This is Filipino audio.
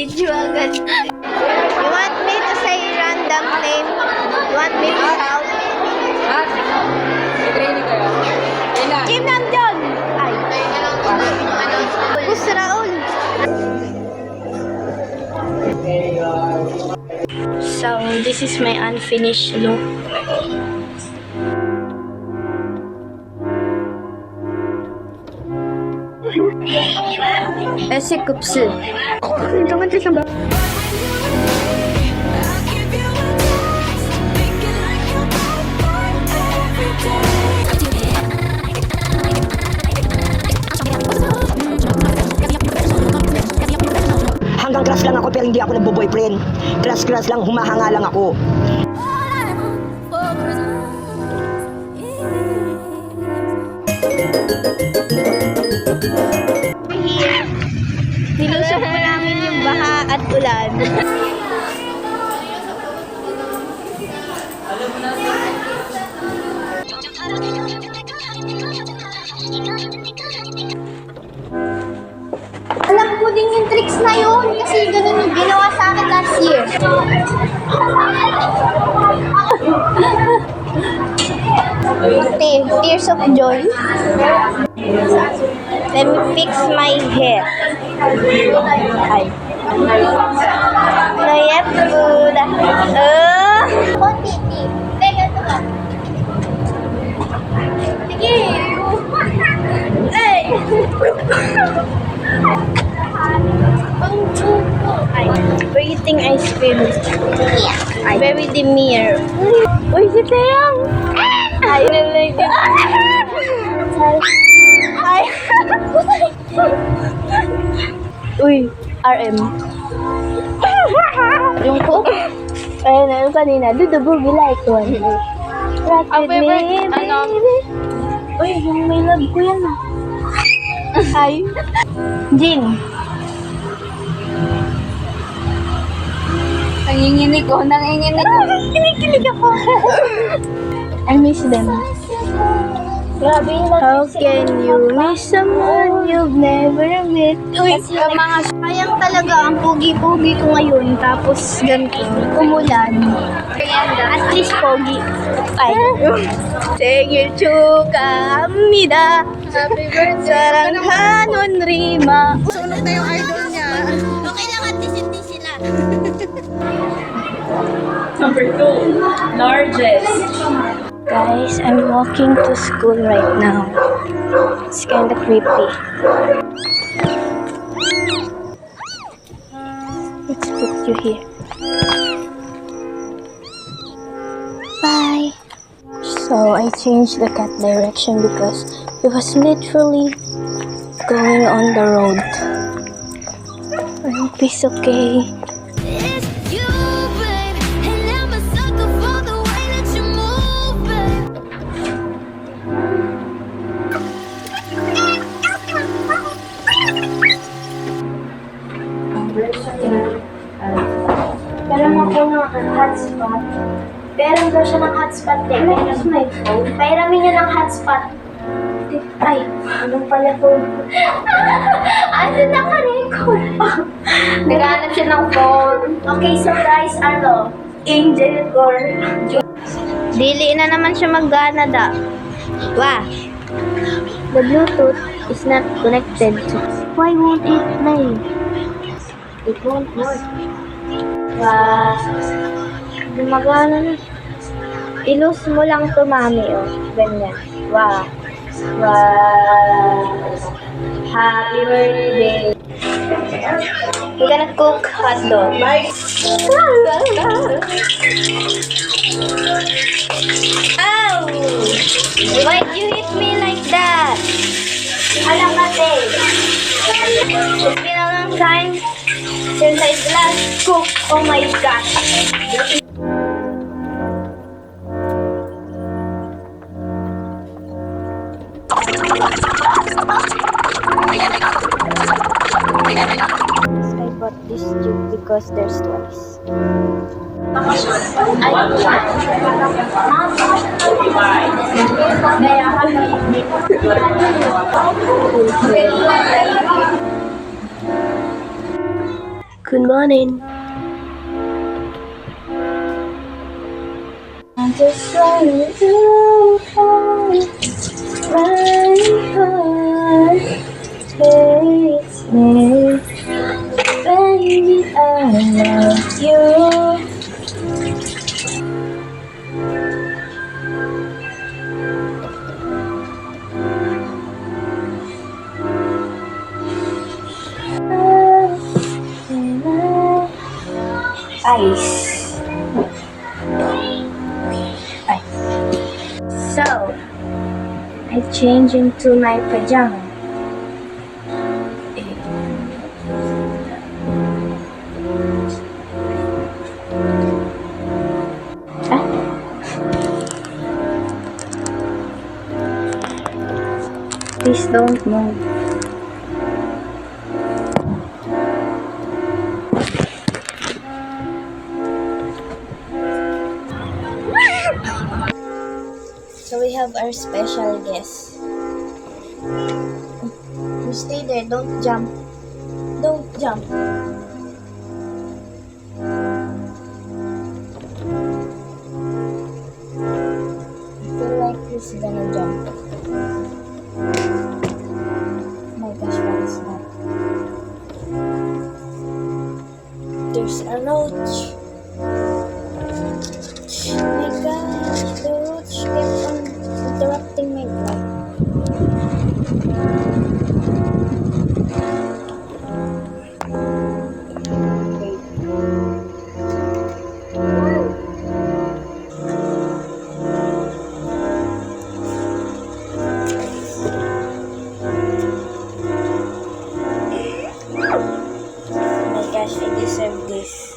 Video agad. You want me to say random name? You want me to shout? Training kayo. Kailan? Kim Namjoon! Ay. Gus Raul. So, this is my unfinished look. Ese kupsi. Jangan disambung. Hanggang crush lang ako pero hindi ako nagbo-boyfriend. Crush lang, humahanga lang ako. Nilusok po namin yung baha at ulan. Alam ko din yung tricks na yun kasi ganun yung ginawa sa akin last year. Okay, tears of joy. Let me fix my hair. Ay. No, yep, good. Titi. Teka ito ka. Sige. Ay. Where you think I spilled? Yeah. Very demure. Uy, si Teyang. Ay, nalagay. Ay. Uy, RM. Yung cook? Ayun na, yung kanina. Do the boogie like one. Rock with me, baby. Uy, yung may love ko yan ah. Ay. Jin. Nanginginig ko. Kinikilig ako. I miss them. Grabe yung How can you miss someone you've never met? Uy, sayang talaga ang pogi-pogi ko ngayon. Tapos ganito, umulan. At least pogi. Ay. 생일 축하합니다. Happy birthday. 사랑하는 리마. Sunog na yung idol niya. Okay lang at disindi sila. Number 2. Largest. Guys, I'm walking to school right now. It's kind of creepy. Let's put you here. Bye. So I changed the cat direction because it was literally going on the road. I hope it's okay. Meron ako ng hotspot. Meron daw siya ng hotspot eh. Kaya sa my phone. Pairamin niya ng hotspot. Ay, anong pala phone ko? Ano naka-record? Naghanap siya ng phone. Okay, so guys, Angel or Dili na naman siya maggana da. Wah. The Bluetooth is not connected. Why won't it play? it won't work. Wah. Gumagana na. Ilus mo lang to, mami, oh. Ganyan. Wah. Wah. Happy birthday. We're gonna cook hot dog. Ow! Why'd you hit me like that? Alam natin. It's been a long time since I last cooked. Oh my gosh. I bought this tube because there's twice. Good morning. I'm just trying to find my heart. Hates me. Baby, I love you. Ice. So, I change into my pajama. Please don't move. So we have our special guest. You stay there, don't jump. Don't jump. I feel like he's gonna jump. Oh my gosh, what is that? There's a roach. Oh my gosh, the roach kept on interrupting my vlog. Oh my gosh, I deserve this.